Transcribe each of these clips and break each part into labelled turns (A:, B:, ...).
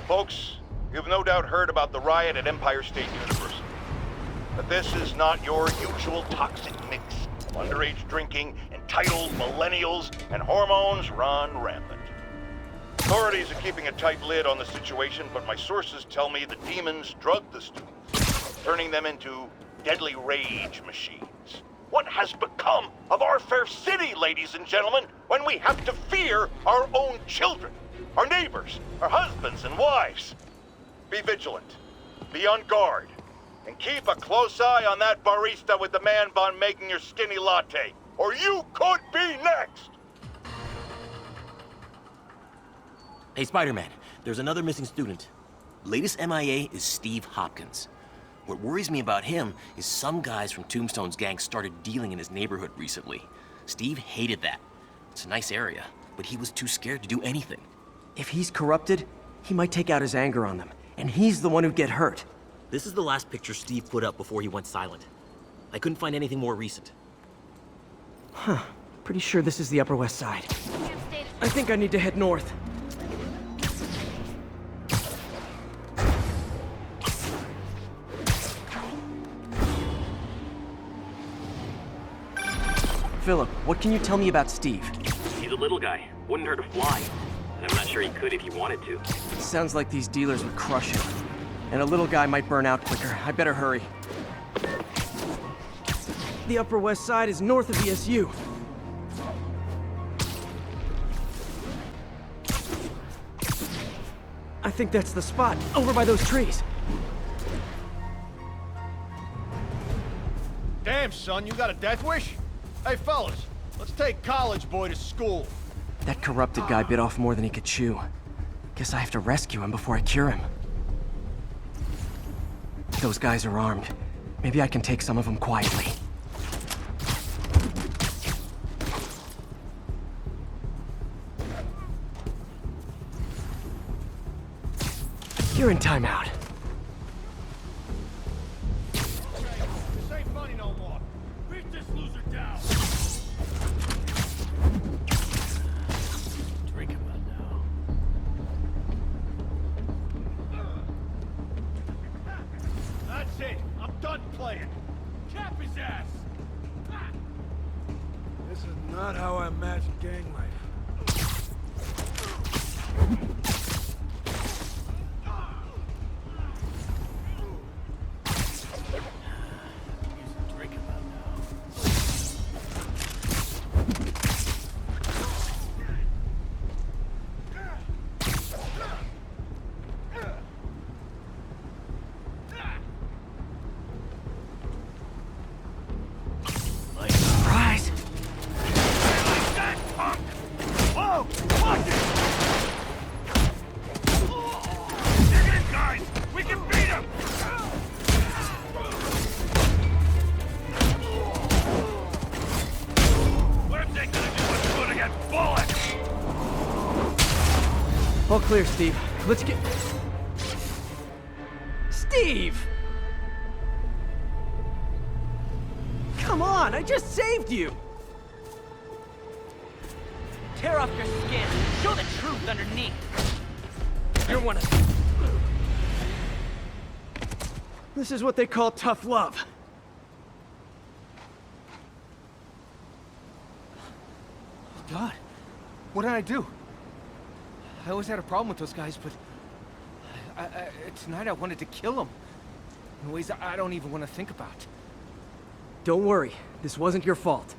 A: Folks, you've no doubt heard about the riot at Empire State University. But this is not your usual toxic mix of underage drinking, entitled millennials, and hormones run rampant. Authorities are keeping a tight lid on the situation, but my sources tell me the demons drugged the students, turning them into deadly rage machines. What has become of our fair city, ladies and gentlemen, when we have to fear our own children, our neighbors, our husbands and wives? Be vigilant, be on guard, and keep a close eye on that barista with the man bun making your skinny latte, or you could be next!
B: Hey, Spider-Man, there's another missing student. Latest MIA is Steve Hopkins. What worries me about him is some guys from Tombstone's gang started dealing in his neighborhood recently. Steve hated that. It's a nice area, but he was too scared to do anything.
C: If he's corrupted, he might take out his anger on them, and he's the one who'd get hurt.
B: This is the last picture Steve put up before he went silent. I couldn't find anything more recent.
C: Huh. Pretty sure this is the Upper West Side. I think I need to head north. Philip, what can you tell me about Steve?
B: He's a little guy. Wouldn't hurt to fly. And I'm not sure he could if he wanted to.
C: Sounds like these dealers would crush him. And a little guy might burn out quicker. I better hurry. The Upper West Side is north of ESU. I think that's the spot, over by those trees.
D: Damn, son, you got a death wish? Hey, fellas, let's take college boy to school.
C: That corrupted guy bit off more than he could chew. Guess I have to rescue him before I cure him. Those guys are armed. Maybe I can take some of them quietly. You're in timeout.
D: This ain't funny no more. Beat this loser down.
B: Drink about now.
D: That's it. I'm done playing. Cap his ass.
E: This is not how I imagined gang life.
B: Drink about now.
C: Surprise!
D: Whoa! Watch it! Dig in, guys! We can beat him! What's they gonna do with good against bullets?
C: All clear, Steve. Let's get... Steve! Come on, I just saved you!
F: Tear off your skin. Show the truth underneath.
C: You're one of... This is what they call tough love.
E: God, what did I do? I always had a problem with those guys, but... tonight I wanted to kill them. In ways I don't even want to think about.
C: Don't worry, this wasn't your fault.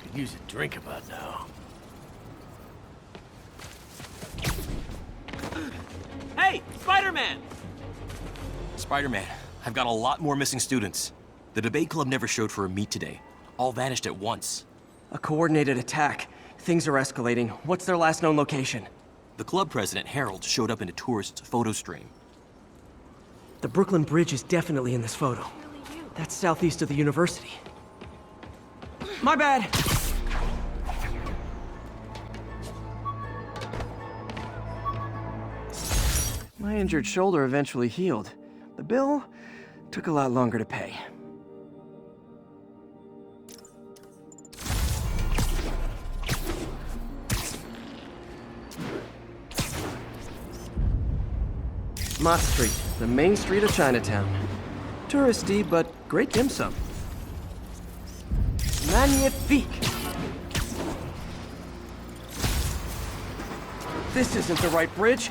B: Could use a drink about now.
F: Hey, Spider-Man!
B: Spider-Man, I've got a lot more missing students. The debate club never showed for a meet today. All vanished at once.
C: A coordinated attack. Things are escalating. What's their last known location?
B: The club president, Harold, showed up in a tourist's photo stream.
C: The Brooklyn Bridge is definitely in this photo. That's southeast of the university. My bad! My injured shoulder eventually healed. The bill took a lot longer to pay. Mott Street, the main street of Chinatown. Touristy, but great dim sum. Magnifique! This isn't the right bridge.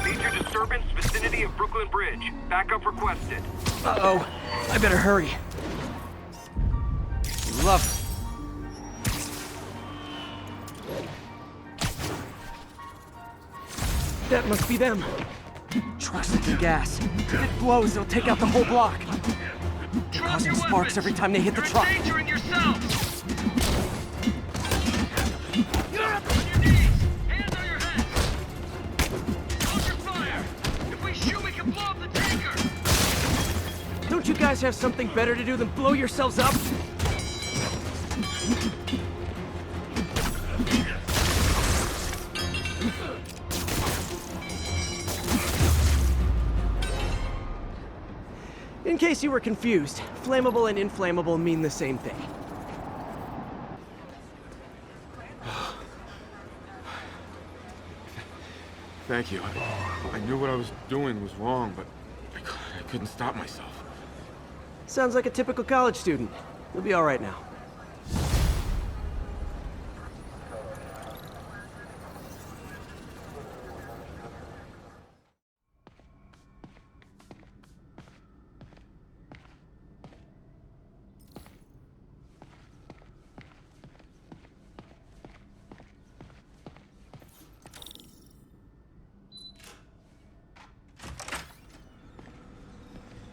G: Major disturbance vicinity of Brooklyn Bridge. Backup requested.
C: Uh-oh. I better hurry. Love it. That must be them. Trucks leaking gas. If it blows, it'll take out the whole block. They're causing sparks every time they hit the truck.
G: Endangering yourself!
F: You're up on your knees! Hands on your head! Hold your fire! If we shoot, we can blow up the tanker!
C: Don't you guys have something better to do than blow yourselves up? In case you were confused, flammable and inflammable mean the same thing.
H: Thank you. I knew what I was doing was wrong, but I couldn't stop myself.
C: Sounds like a typical college student. You'll be all right now.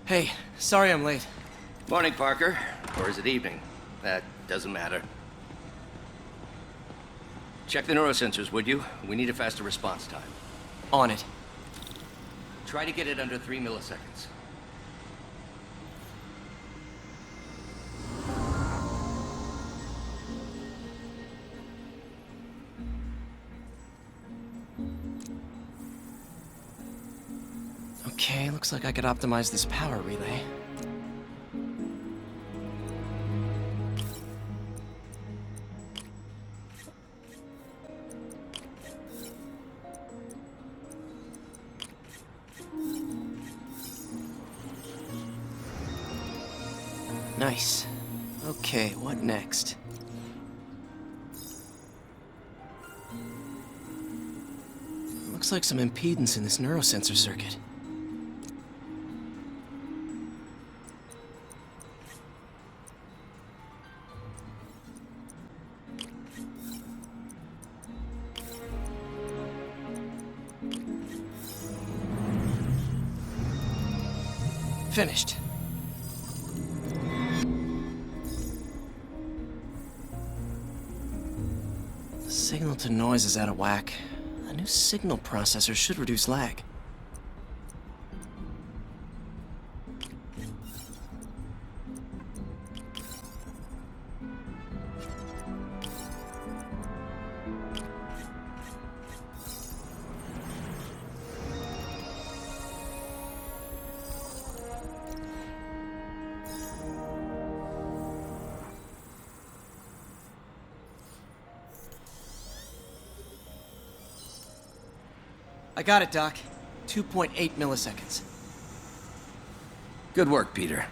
C: Hey, sorry I'm late.
B: Morning, Parker. Or is it evening? That doesn't matter. Check the neurosensors, would you? We need a faster response time.
C: On it.
B: Try to get it under 3 milliseconds.
C: Okay, looks like I could optimize this power relay. Nice. Okay, what next? Looks like some impedance in this neurosensor circuit. Finished. Signal to noise is out of whack. A new signal processor should reduce lag. I got it, Doc. 2.8 milliseconds.
B: Good work, Peter.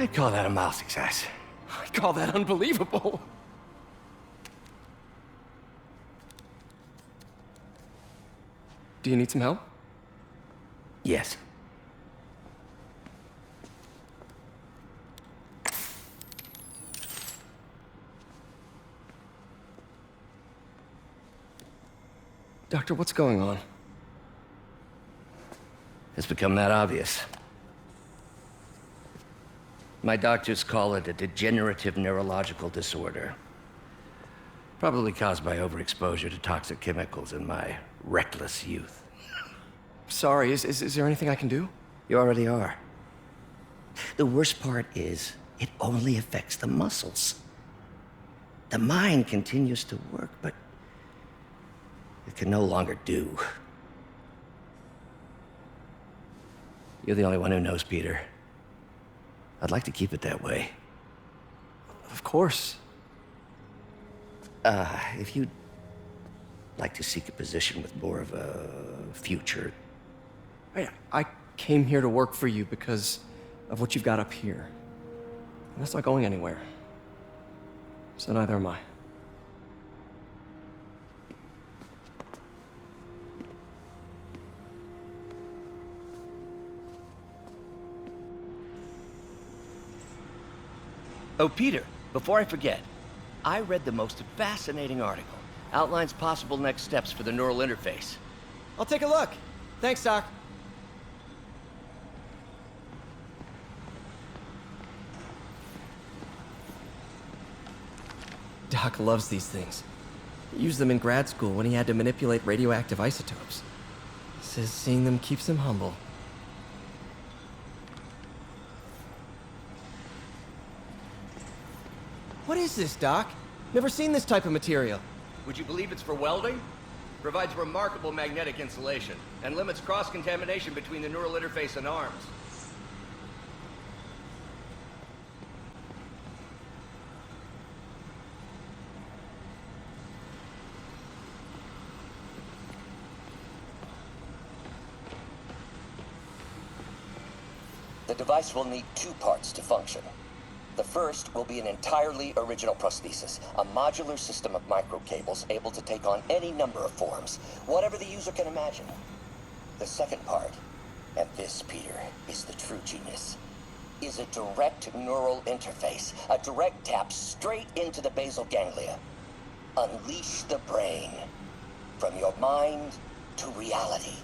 I: I'd call that a mild success.
C: I call that unbelievable. Do you need some help?
I: Yes.
C: Doctor, what's going on?
I: It's become that obvious. My doctors call it a degenerative neurological disorder. Probably caused by overexposure to toxic chemicals in my reckless youth.
C: Sorry, is there anything I can do?
I: You already are. The worst part is, it only affects the muscles. The mind continues to work, but it can no longer do. You're the only one who knows, Peter. I'd like to keep it that way.
C: Of course.
I: If you'd like to seek a position with more of a future.
C: I came here to work for you because of what you've got up here. And that's not going anywhere. So neither am I.
I: Oh, Peter, before I forget, I read the most fascinating article. Outlines possible next steps for the neural interface.
C: I'll take a look. Thanks, Doc. Doc loves these things. He used them in grad school when he had to manipulate radioactive isotopes. Says seeing them keeps him humble. What is this, Doc? Never seen this type of material.
I: Would you believe it's for welding? Provides remarkable magnetic insulation and limits cross-contamination between the neural interface and arms.
J: The device will need two parts to function. The first will be an entirely original prosthesis, a modular system of microcables able to take on any number of forms, whatever the user can imagine. The second part, and this, Peter, is the true genius, is a direct neural interface, a direct tap straight into the basal ganglia. Unleash the brain, from your mind to reality.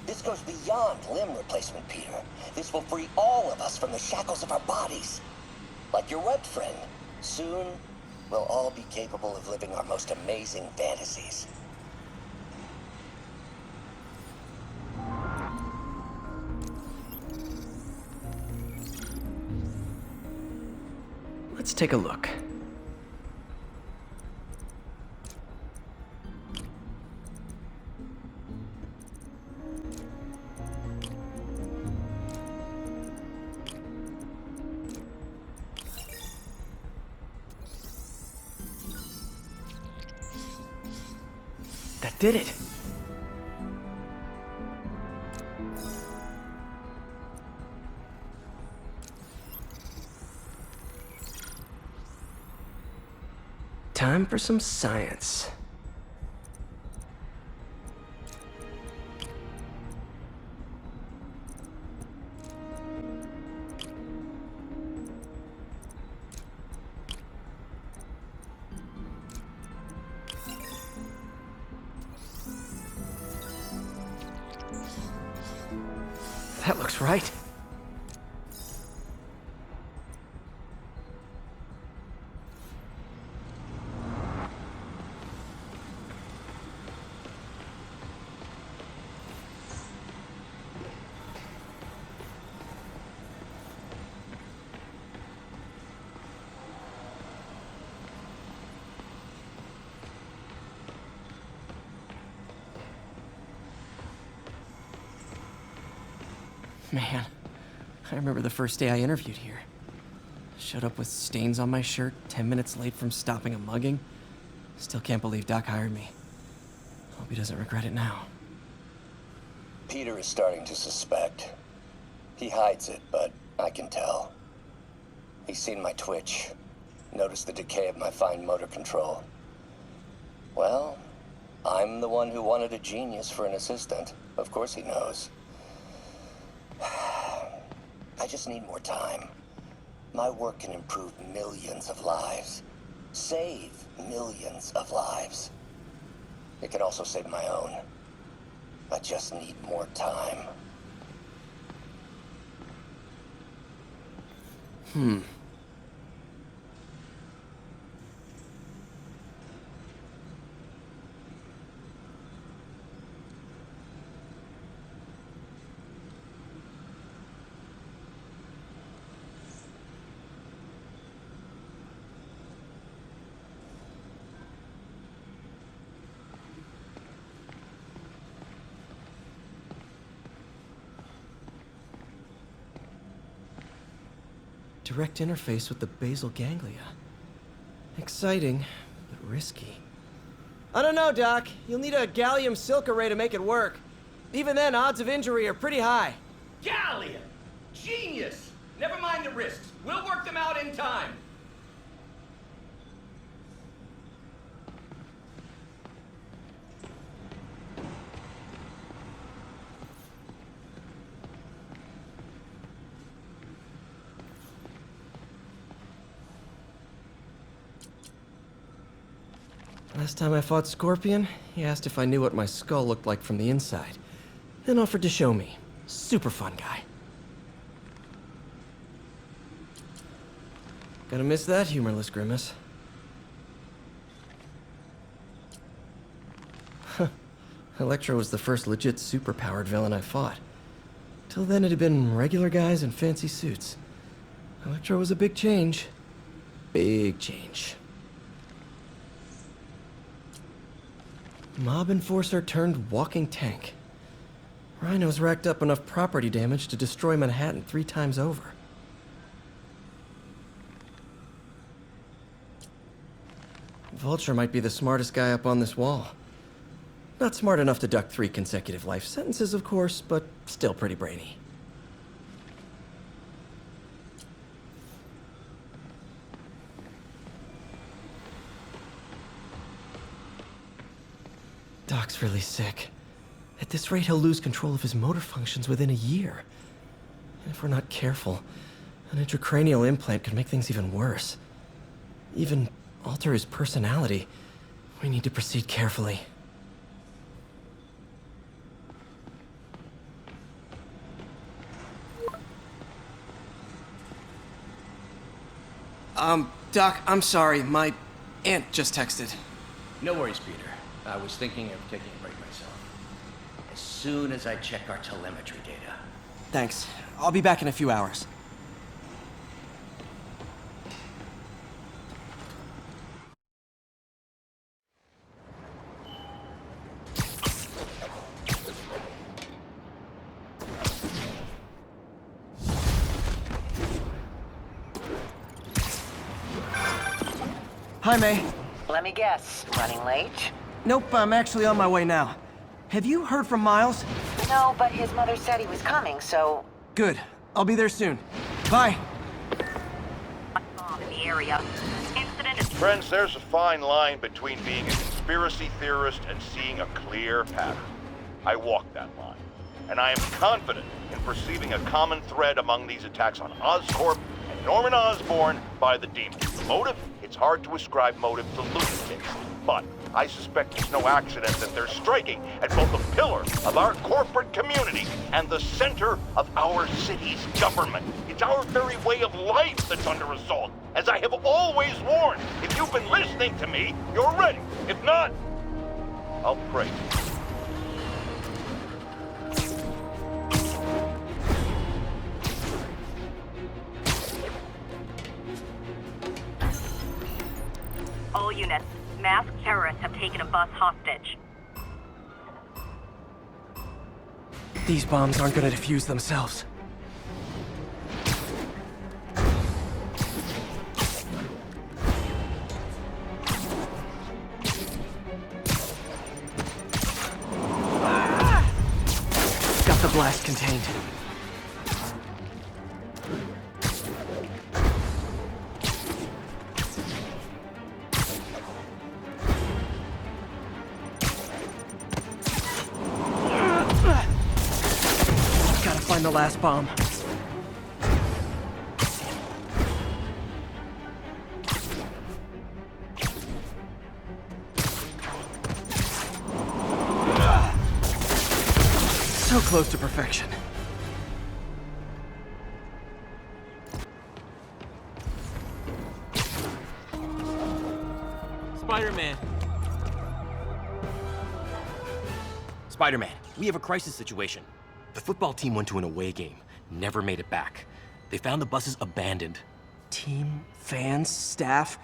J: This goes beyond limb replacement, Peter. This will free all of us from the shackles of our bodies. Like your web friend, soon we'll all be capable of living our most amazing fantasies.
C: Let's take a look. That did it. Time for some science. That looks right. Man, I remember the first day I interviewed here. Showed up with stains on my shirt, 10 minutes late from stopping a mugging. Still can't believe Doc hired me. Hope he doesn't regret it now.
J: Peter is starting to suspect. He hides it, but I can tell. He's seen my twitch, noticed the decay of my fine motor control. Well, I'm the one who wanted a genius for an assistant. Of course he knows. I just need more time. My work can improve millions of lives. Save millions of lives. It can also save my own. I just need more time.
C: Direct interface with the basal ganglia. Exciting, but risky. I don't know, Doc. You'll need a gallium silk array to make it work. Even then, odds of injury are pretty high.
K: Gallium! Genius! Never mind the risks. We'll work them out in time.
C: Last time I fought Scorpion, he asked if I knew what my skull looked like from the inside, then offered to show me. Super fun guy. Gonna miss that humorless grimace. Electro was the first legit superpowered villain I fought. Till then it had been regular guys in fancy suits. Electro was a big change. Big change. Mob enforcer turned walking tank. Rhino's racked up enough property damage to destroy Manhattan 3 times over. Vulture might be the smartest guy up on this wall. Not smart enough to duck 3 consecutive life sentences, of course, but still pretty brainy. Doc's really sick. At this rate, he'll lose control of his motor functions within a year. And if we're not careful, an intracranial implant could make things even worse. Even alter his personality. We need to proceed carefully. Doc, I'm sorry. My aunt just texted.
L: No worries, Peter. I was thinking of taking a break myself. As soon as I check our telemetry data.
C: Thanks. I'll be back in a few hours. Hi, May.
M: Let me guess. Running late?
C: Nope, I'm actually on my way now. Have you heard from Miles?
M: No, but his mother said he was coming, so...
C: Good. I'll be there soon. Bye.
M: Bomb in the area. Incident is...
A: Friends, there's a fine line between being a conspiracy theorist and seeing a clear pattern. I walk that line. And I am confident in perceiving a common thread among these attacks on Oscorp and Norman Osborn by the demons. Motive? It's hard to ascribe motive to lunatics, but I suspect it's no accident that they're striking at both the pillar of our corporate community and the center of our city's government. It's our very way of life that's under assault. As I have always warned, if you've been listening to me, you're ready. If not, I'll pray.
M: All units. Masked terrorists have taken a bus hostage.
C: These bombs aren't gonna defuse themselves. Got the blast contained. find the last bomb. So close to perfection.
B: Spider-Man. Spider-Man, we have a crisis situation. The football team went to an away game, never made it back. They found the buses abandoned.
C: Team, fans, staff.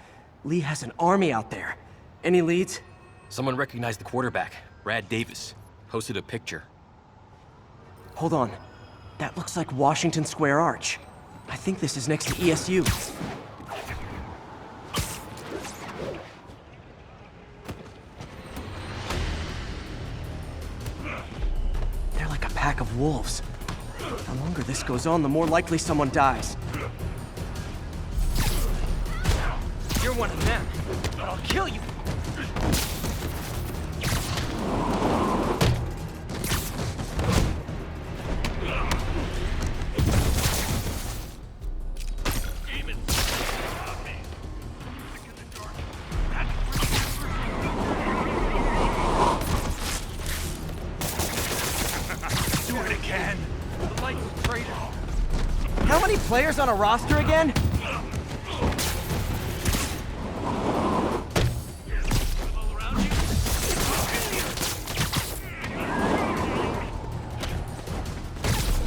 C: Lee has an army out there. Any leads?
B: Someone recognized the quarterback, Brad Davis. Posted a picture.
C: Hold on. That looks like Washington Square Arch. I think this is next to ESU. They're like a pack of wolves. The longer this goes on, the more likely someone dies.
K: You're one of them, but I'll kill you.
C: How many players on a roster again?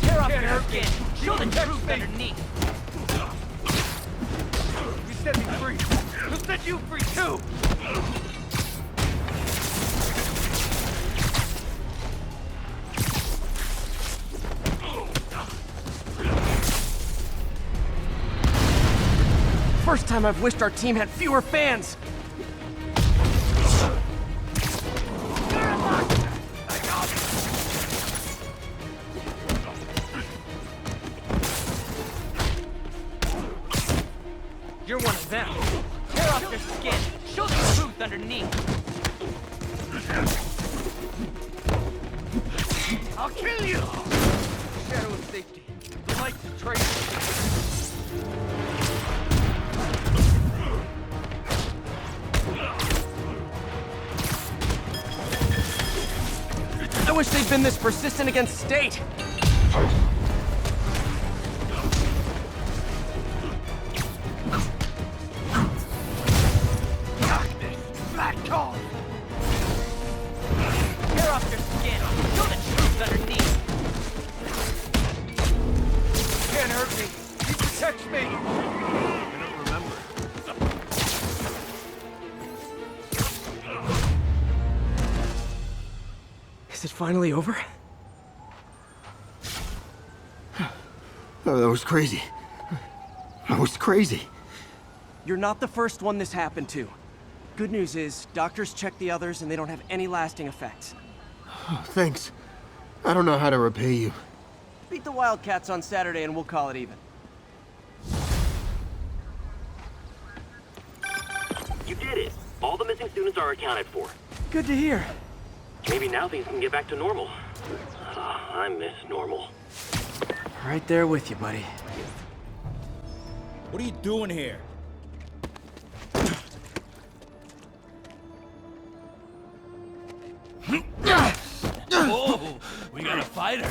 K: Tear off your skin. Show the truth underneath.
E: You set me free.
K: We'll set you free too.
C: First time I've wished our team had fewer fans.
K: You're one of them. Tear off your skin. Show the truth underneath. I'll kill you!
E: Shadow of safety. The light's a traitor.
C: I wish they'd been this persistent against State.
K: Black call! Tear off your skin. Show the truth underneath.
E: Can't hurt me. You protect me.
D: I don't remember.
C: Is it finally over?
N: Oh, that was crazy. That was crazy.
C: You're not the first one this happened to. Good news is, doctors checked the others and they don't have any lasting effects.
N: Oh, thanks. I don't know how to repay you.
C: Beat the Wildcats on Saturday and we'll call it even.
O: You did it. All the missing students are accounted for.
C: Good to hear.
O: Maybe now things can get back to normal. I miss normal.
C: Right there with you, buddy.
P: What are you doing here?
K: Whoa! We got a fighter!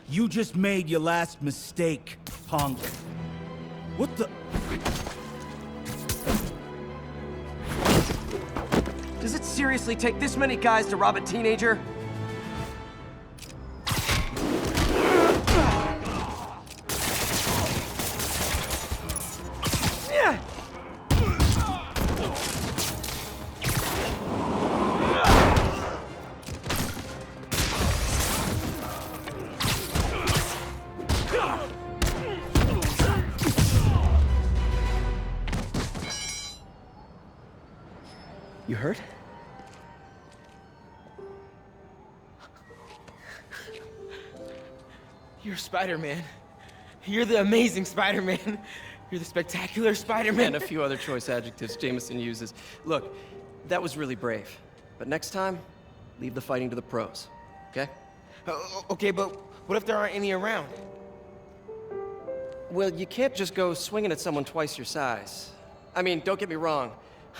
P: You just made your last mistake, punk. What the...
C: Does it seriously take this many guys to rob a teenager? You hurt?
Q: You're Spider-Man. You're the amazing Spider-Man. You're the spectacular Spider-Man.
C: And a few other choice adjectives Jameson uses. Look, That was really brave. But next time, leave the fighting to the pros, okay?
Q: Okay, but what if there aren't any around?
C: Well, you can't just go swinging at someone twice your size. I mean, don't get me wrong.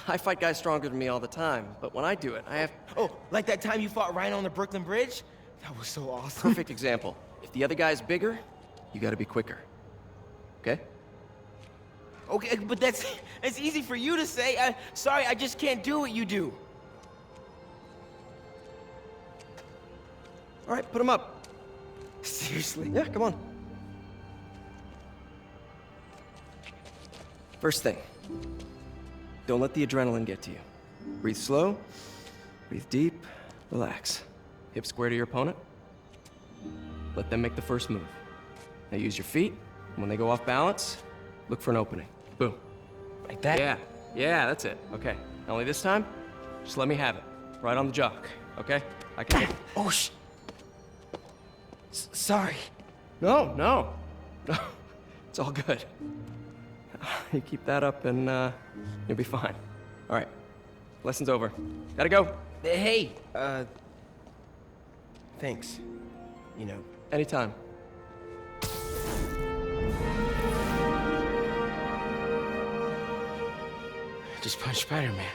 C: I fight guys stronger than me all the time, but when I do it, I have...
Q: Oh, like that time you fought Rhino on the Brooklyn Bridge? That was so awesome.
C: Perfect example. If the other guy's bigger, you gotta be quicker. Okay?
Q: Okay, but that's easy for you to say. Sorry, I just can't do what you do.
C: All right, put him up.
Q: Seriously?
C: Yeah, come on. First thing, don't let the adrenaline get to you. Breathe slow, breathe deep, relax. Hip square to your opponent. Let them make the first move. Now use your feet. When they go off balance, look for an opening. Boom.
Q: Like that?
C: Yeah, that's it. Okay. Now only this time, just let me have it. Right on the jock, okay? I can hit.
Q: Oh, sorry.
C: No. It's all good. You keep that up and you'll be fine. All right. Lesson's over. Gotta go.
Q: Hey, thanks. You know.
C: Anytime.
Q: Just punch Spider-Man.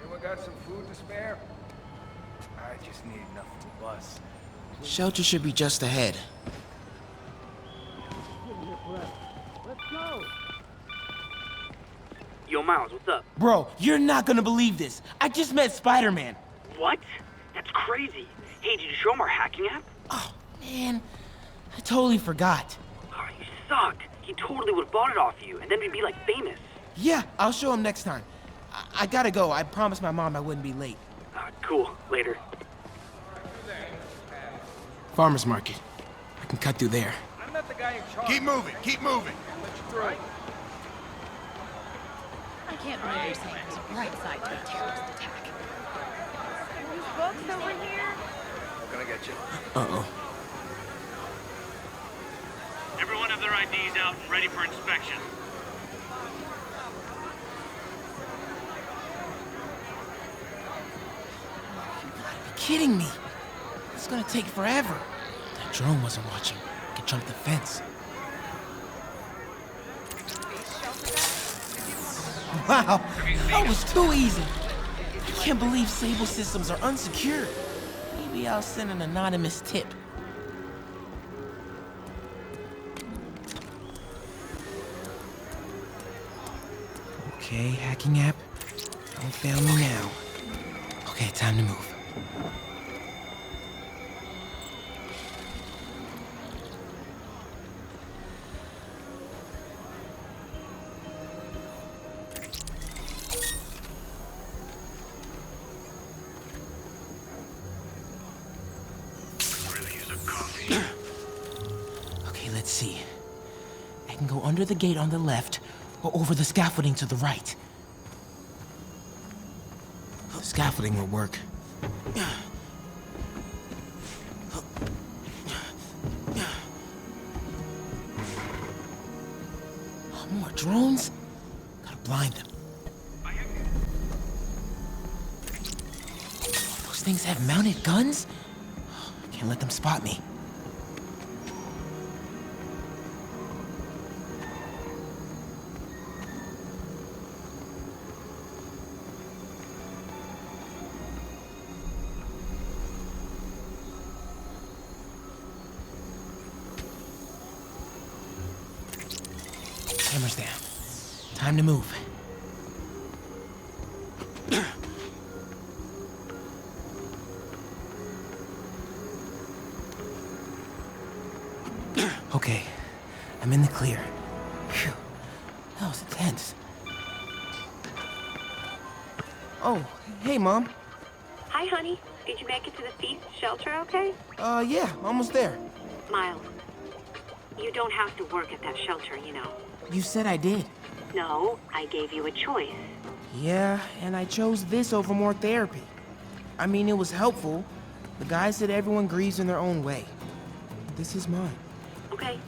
E: Anyone got some food to spare? I just need enough for the bus.
Q: Shelter should be just ahead.
E: Let's go!
O: Yo, Miles, what's up?
Q: Bro, you're not gonna believe this. I just met Spider-Man.
O: What? That's crazy. Hey, did you show him our hacking app?
Q: Oh, man. I totally forgot.
O: Oh, you suck. He totally would have bought it off you, and then we'd be, like, famous.
Q: Yeah, I'll show him next time. I gotta go. I promised my mom I wouldn't be late.
O: Cool. Later.
Q: Farmer's market. I can cut through there.
D: I'm not the guy in charge. Keep moving, keep moving.
E: Let you through.
R: I can't believe you're saying there's a bright side to a terrorist attack.
M: These books over here?
D: We're gonna get you.
Q: Uh-oh.
O: Everyone have their IDs out and ready for inspection.
Q: You gotta be kidding me. It's gonna take forever. That drone wasn't watching. I could jump the fence. Wow, that was too easy. I can't believe Sable systems are unsecured. Maybe I'll send an anonymous tip. Okay, hacking app. Don't fail me now. Okay, time to move. Okay, let's see. I can go under the gate on the left or over the scaffolding to the right. The scaffolding will work. Oh, more drones? Gotta blind them. Those things have mounted guns? Can't let them spot me. Cameras down. Time to move. Okay, I'm in the clear. Phew, that was intense. Oh, hey, Mom.
M: Hi, honey. Did you make it to the feast shelter okay?
Q: Yeah, almost there.
M: Miles, you don't have to work at that shelter, you know.
Q: You said I did.
M: No, I gave you a choice.
Q: Yeah, and I chose this over more therapy. I mean, it was helpful. The guy said everyone grieves in their own way. This is mine.
M: Okay.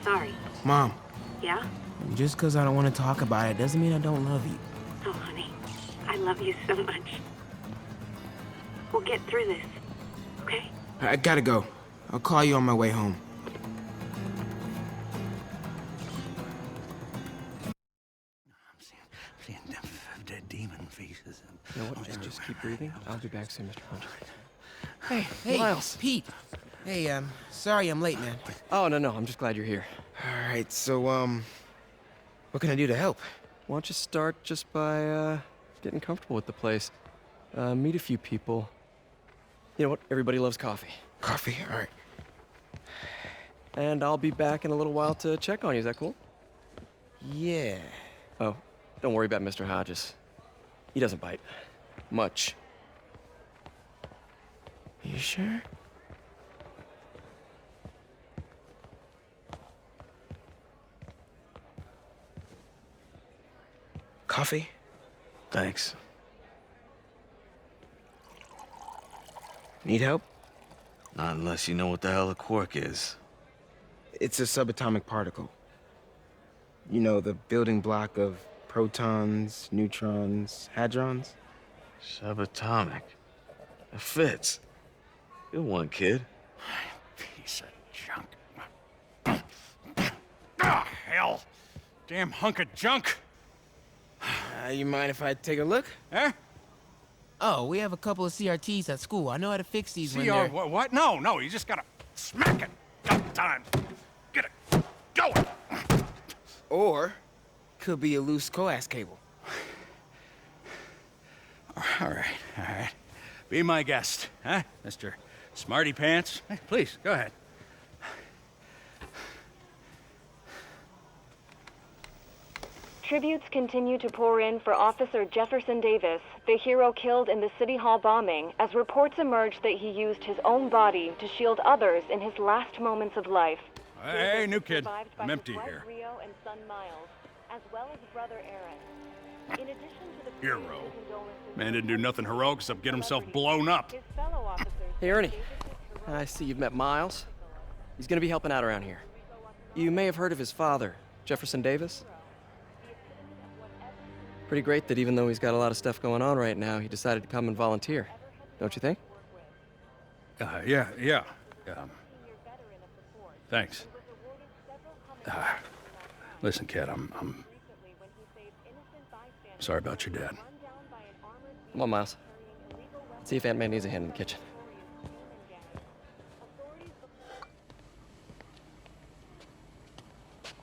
M: Sorry.
Q: Mom.
M: Yeah?
Q: And just because I don't want to talk about it doesn't mean I don't love you.
M: Oh, honey, I love you so much. We'll get through this, okay?
S: I gotta go. I'll call you on my way home.
L: Seeing dead demon faces.
C: You know what? Just keep breathing. I'll be back soon, Mr. Hunter.
Q: Hey,
C: Miles.
Q: Pete. Hey, sorry I'm late, man.
C: Oh, no. I'm just glad you're here.
S: All right, so, what can I do to help?
C: Why don't you start just by, getting comfortable with the place? Meet a few people. You know what? Everybody loves coffee.
S: Coffee? All right.
C: And I'll be back in a little while to check on you. Is that cool?
S: Yeah.
C: Oh, don't worry about Mr. Hodges. He doesn't bite. Much.
S: You sure? Coffee?
B: Thanks.
S: Need help?
B: Not unless you know what the hell a quark is.
S: It's a subatomic particle. You know, the building block of protons, neutrons, hadrons.
B: Subatomic. It fits. Good one, kid.
D: Piece of junk. Ah, hell. Damn hunk of junk.
S: You mind if I take a look?
D: Huh?
Q: Oh, we have a couple of CRTs at school. I know how to fix these when
D: CR,
Q: they're...
D: what? No, you just gotta smack it. Got time. Get it going.
S: Or, could be a loose coax cable.
D: All right. Be my guest, huh, Mr. Smarty Pants? Hey, please, go ahead.
T: Tributes continue to pour in for Officer Jefferson Davis, the hero killed in the City Hall bombing, as reports emerge that he used his own body to shield others in his last moments of life.
D: Hey, new kid. I'm empty here.
T: Rio and son Miles, as well as brother Aaron. In addition to the
D: Hero. Man didn't do nothing heroic except get himself blown up.
T: his fellow officers,
C: Hey, Ernie. I see you've met Miles. He's gonna be helping out around here. You may have heard of his father, Jefferson Davis. Pretty great that even though he's got a lot of stuff going on right now, he decided to come and volunteer. Don't you think?
D: Yeah. Thanks. Listen, kid, I'm sorry about your dad.
C: Come on, Miles. Let's see if Aunt May needs a hand in the kitchen.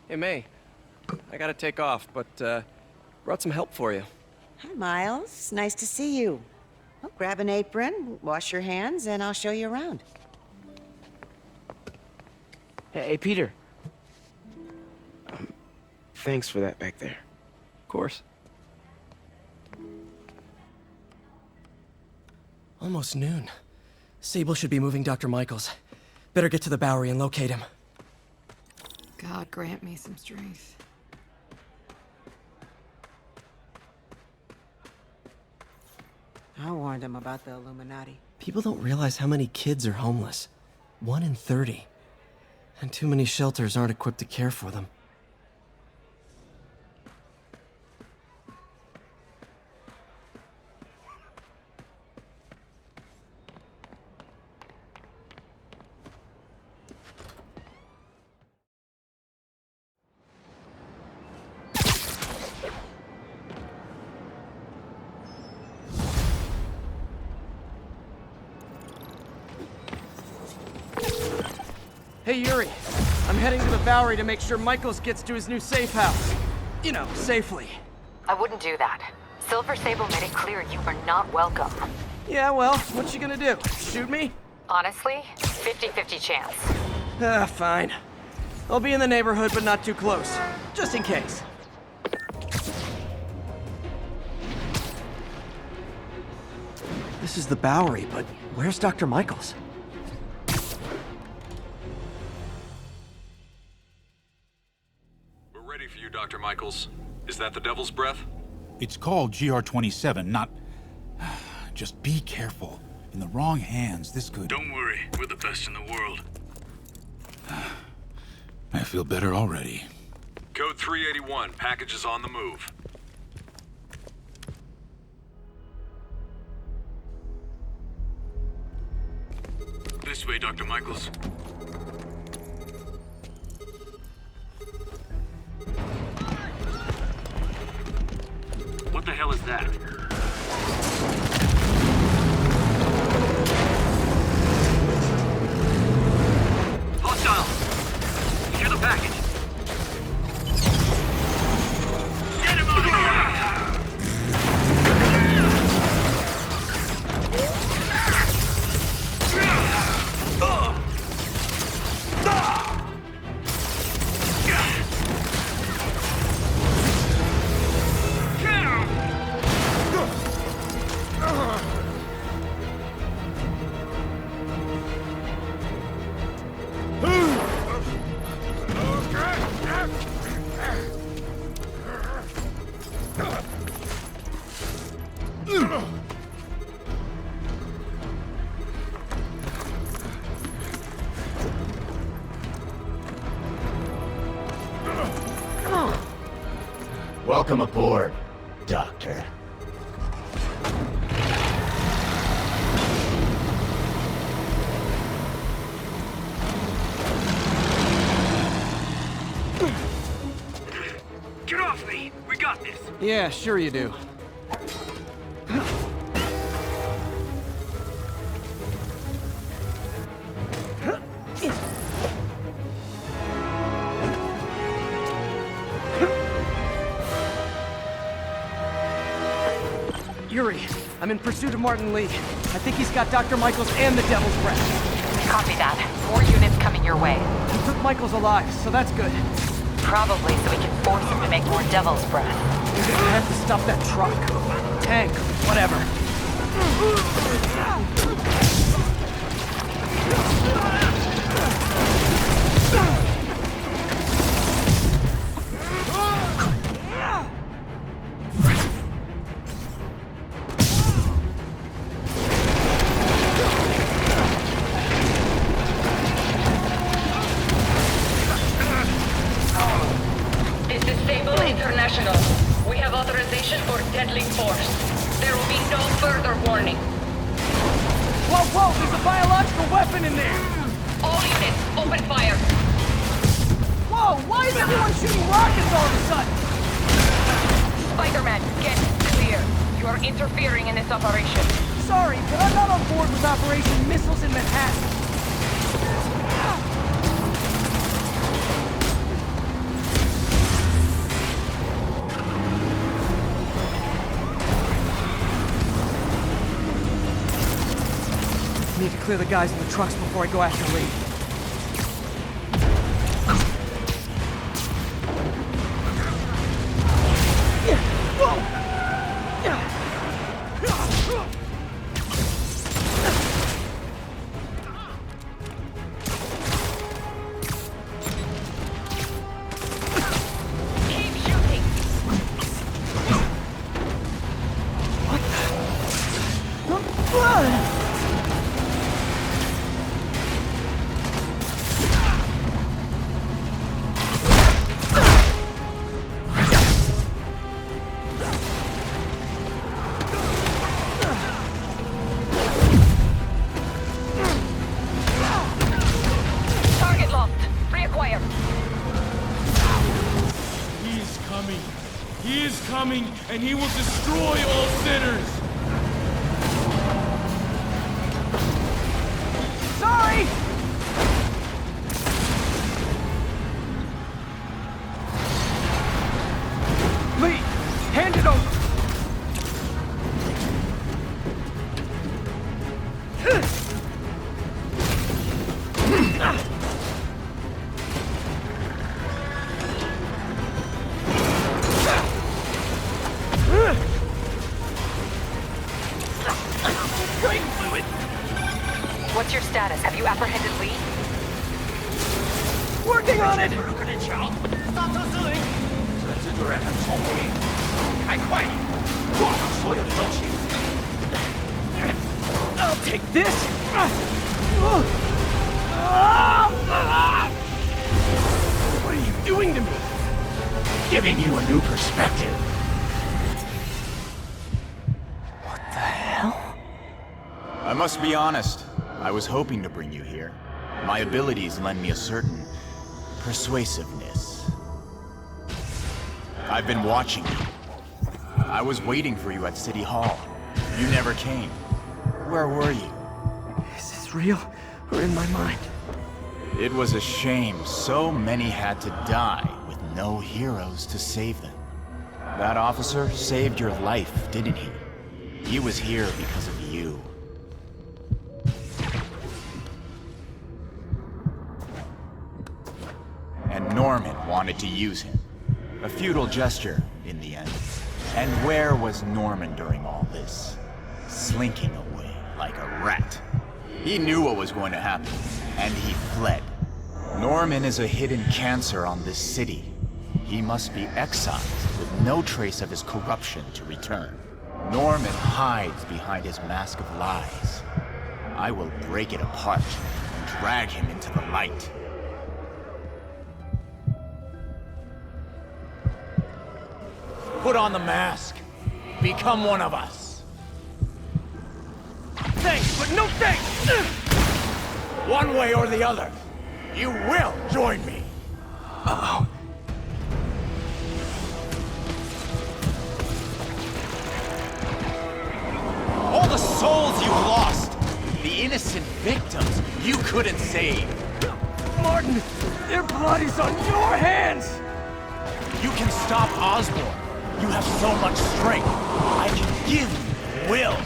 C: Hey, May. I gotta take off, but, brought some help for you.
U: Hi, Miles. Nice to see you. Well, grab an apron, wash your hands, and I'll show you around.
S: Hey, Peter. Thanks for that back there.
C: Of course. Almost noon. Sable should be moving Dr. Michaels. Better get to the Bowery and locate him.
V: God grant me some strength.
U: I warned him about the Illuminati.
C: People don't realize how many kids are homeless. 1 in 30. And too many shelters aren't equipped to care for them. Hey, Yuri. I'm heading to the Bowery to make sure Michaels gets to his new safe house. You know, safely.
R: I wouldn't do that. Silver Sable made it clear you are not welcome.
C: Yeah, well, what's she gonna do? Shoot me?
R: Honestly, 50-50 chance.
C: Fine. I'll be in the neighborhood, but not too close. Just in case. This is the Bowery, but where's Dr. Michaels?
W: We're ready for you, Dr. Michaels. Is that the Devil's Breath?
X: It's called GR-27, not... Just be careful. In the wrong hands, this could...
W: Don't worry, we're the best in the world.
X: I feel better already.
W: Code 381. Package is on the move. This way, Dr. Michaels.
O: What the hell is that? Hostile! Secure the package. Get him out of here!
F: Welcome aboard, Doctor.
O: Get off me! We got this!
C: Yeah, sure you do. Yuri, I'm in pursuit of Martin Lee. I think he's got Dr. Michaels and the Devil's Breath.
R: Copy that. More units coming your way.
C: He took Michaels alive, so that's good.
R: Probably so we can force him to make more Devil's Breath.
C: I have to stop that truck. Tank, whatever.
G: This is Sable International. We have authorization for deadly force. There will be no further warning.
C: Whoa, whoa! There's a biological weapon in there!
G: All units, open fire!
C: Whoa! Why is everyone shooting rockets all of a sudden?
G: Spider-Man, get clear. You are interfering in this operation.
C: Sorry, but I'm not on board with Operation Missiles in Manhattan. Need to clear the guys in the trucks before I go after Lee.
G: Keep shooting! Target locked. Reacquire.
H: He is coming. He is coming, and he will destroy all sinners.
C: Sorry! Lee, hand it over! Brain fluid!
R: What's your status? Have you apprehended Lee?
C: Working on it! I'll take this! What are you doing to me?
F: giving you a new perspective.
A: I must be honest. I was hoping to bring you here. My abilities lend me a certain persuasiveness. I've been watching you. I was waiting for you at City Hall. You never came. Where were you?
C: Is this real or in my mind?
A: It was a shame so many had to die with no heroes to save them. That officer saved your life, didn't he? He was here because of you. And Norman wanted to use him. A futile gesture, in the end. And where was Norman during all this? Slinking away like a rat. He knew what was going to happen, and he fled. Norman is a hidden cancer on this city. He must be excised with no trace of his corruption to return. Norman hides behind his mask of lies. I will break it apart and drag him into the light. Put on the mask. Become one of us. Thanks, but no thanks! One way or the other, you will join me.
C: Uh-oh.
A: All the souls you lost, the innocent victims you couldn't save.
C: Martin, their blood is on your hands!
A: You can stop Osborn. You have so much strength. I can give you will.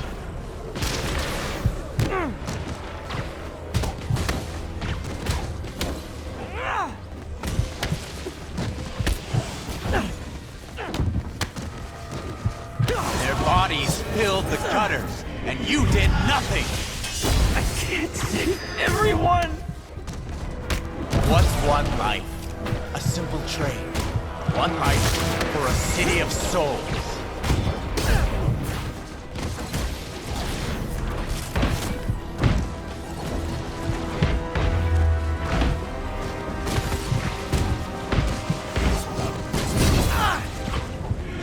A: Their bodies filled the gutters, and you did nothing.
C: I can't save everyone!
A: What's one life? A simple trade. One life for a city of souls.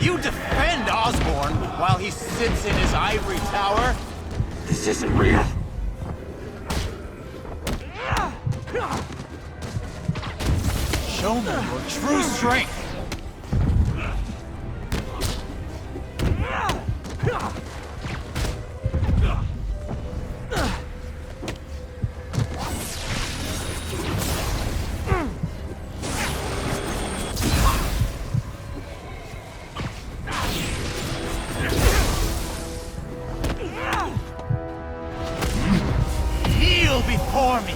A: You defend Osborn while he sits in his ivory tower?
C: This isn't real.
A: Show me your true strength. Kneel before me.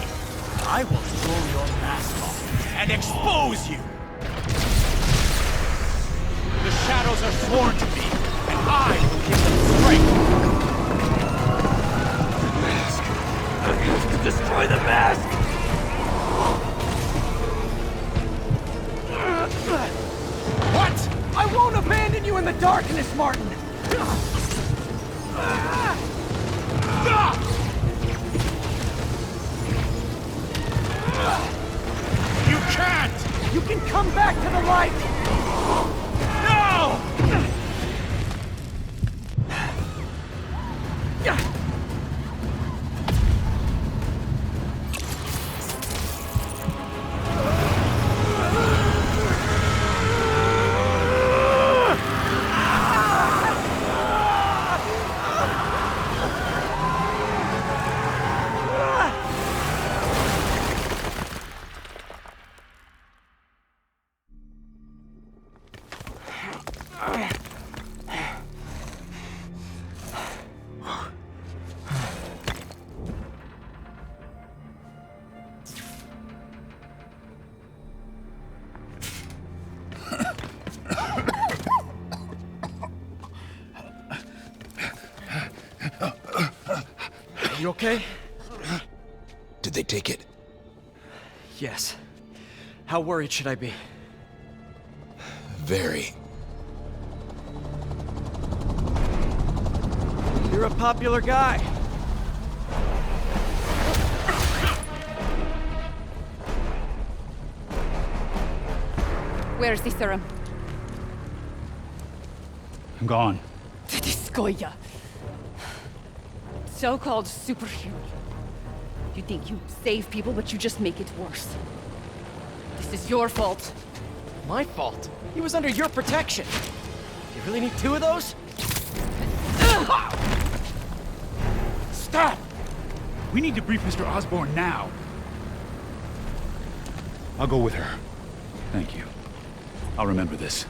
A: I will throw your mask off and expose you. The shadows are sworn to me, and I will give them strength.
C: The mask. I have to destroy the mask!
A: What?
C: I won't abandon you in the darkness, Martin!
A: You can't!
C: You can come back to the light!
A: No!
C: You okay?
I: Did they take it?
C: Yes. How worried should I be?
I: Very.
C: You're a popular guy.
J: Where's the serum?
D: I'm gone.
J: Skoya. So-called superhero. You think you save people, but you just make it worse. This is your fault.
C: My fault? He was under your protection. You really need two of those?
X: Stop! We need to brief Mr. Osborn now. I'll go with her. Thank you. I'll remember this.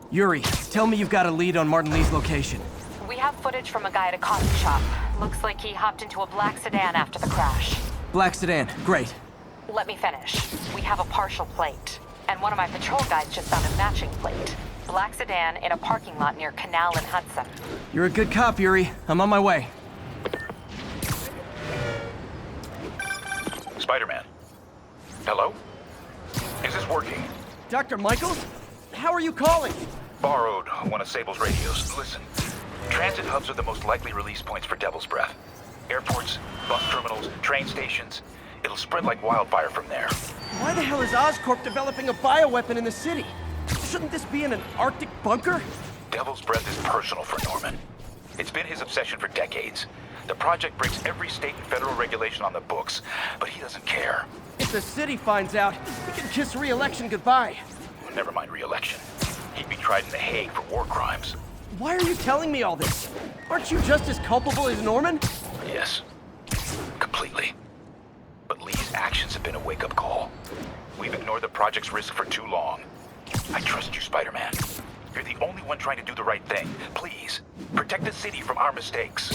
C: Yuri, tell me you've got a lead on Martin Lee's location.
R: We have footage from a guy at a coffee shop. Looks like he hopped into a black sedan after the crash.
C: Black sedan, great.
R: Let me finish. We have a partial plate. And one of my patrol guys just found a matching plate. Black sedan in a parking lot near Canal and Hudson.
C: You're a good cop, Yuri. I'm on my way.
K: Spider-Man. Hello? Is this working?
C: Dr. Michaels? How are you calling?
K: Borrowed one of Sable's radios. Listen, transit hubs are the most likely release points for Devil's Breath. Airports, bus terminals, train stations. It'll spread like wildfire from there.
C: Why the hell is Oscorp developing a bioweapon in the city? Shouldn't this be in an Arctic bunker?
K: Devil's Breath is personal for Norman. It's been his obsession for decades. The project breaks every state and federal regulation on the books, but he doesn't care.
C: If the city finds out, he can kiss re-election goodbye.
K: Never mind re-election. He'd be tried in The Hague for war crimes.
C: Why are you telling me all this? Aren't you just as culpable as Norman?
K: Yes. Completely. But Lee's actions have been a wake-up call. We've ignored the project's risk for too long. I trust you, Spider-Man. You're the only one trying to do the right thing. Please, protect the city from our mistakes.